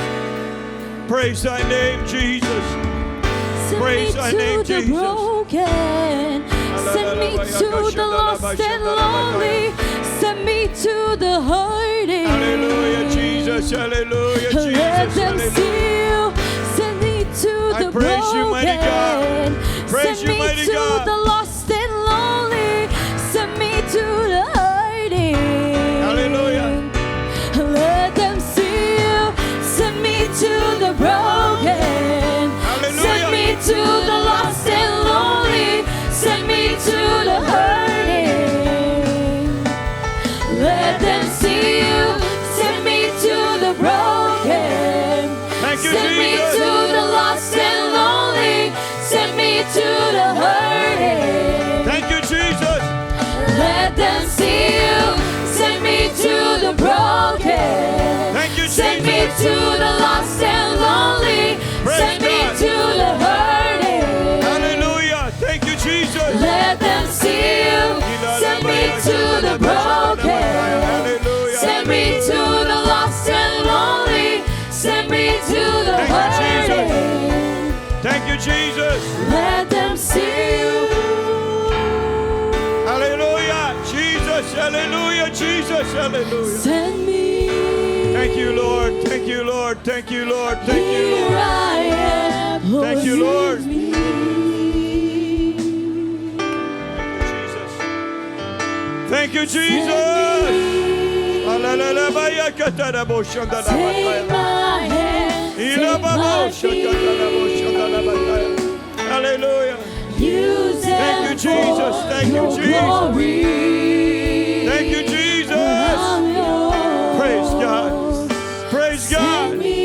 Praise thy name, Jesus. Send Praise me thy to name, the Jesus. broken. Send me to the lost and lonely. Send me to the hurting. Hallelujah, Jesus. Hallelujah, Let Jesus. them see Hallelujah. you. Send me to I the praise broken. you, mighty God. Praise Send you, me mighty to God. the lost and lonely. Send me to the hurting. Hallelujah. Let them see you. Send me to the broken. Hallelujah. Send me to the lost and lonely. Send me to the hurting. Let them see you. Send me to the broken. Thank you, Send me Jesus. to the lost and lonely. Send me to the hurting. Thank you, Jesus. Let them see you. Send me to the broken. Thank you, Send me Jesus. to the lost and lonely. Praise Send me God. to the hurting. Hallelujah. Thank you, Jesus. Let them see you. Send me to the broken. Hallelujah. Send me to the lost and lonely. Send me to the Thank you, Jesus. hurting. Thank you, Jesus. Let them see you. Hallelujah. Jesus. Hallelujah. Jesus. Hallelujah. Send me. Thank you, Lord. Thank you, Lord. Thank you, Lord. Thank you, Here Lord. I am. Thank you, Lord. use me. Jesus. Thank you, Jesus. Take my hand, take my feet. Hallelujah. Use Thank you, them Jesus. for Thank you, your Jesus. glory. Thank you, Jesus. I'm yours. Praise God. Praise Send God. me.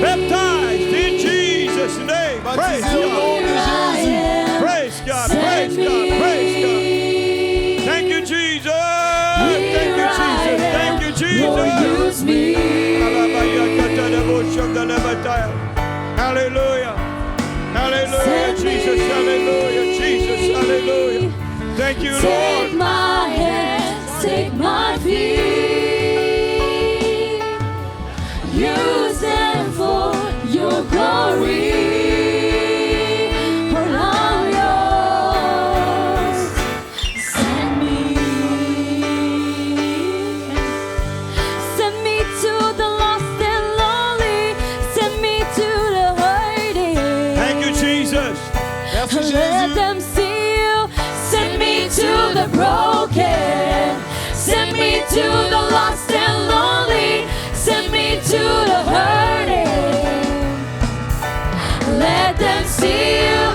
Baptized in Jesus' name. Praise Baptisé au God. nom de Here I Jésus. am. Praise God. Send Praise God. Praise God. me. Thank you, Jesus. Thank you, Jesus. Thank you, Lord, Jesus. use me. Hallelujah. Hallelujah, Send Jesus. me. Hallelujah, Jesus. Hallelujah. Thank you, Take Lord. my hands, take my feet. Use them for your glory. For I'm yours. Send me. Send me to the lost and lonely. Send me to the hurting. Thank you, Jesus. Merci Let Jésus. them see you. Send me to the broken. Send me to the lost and lonely. Send me to the hurting. Let them see you.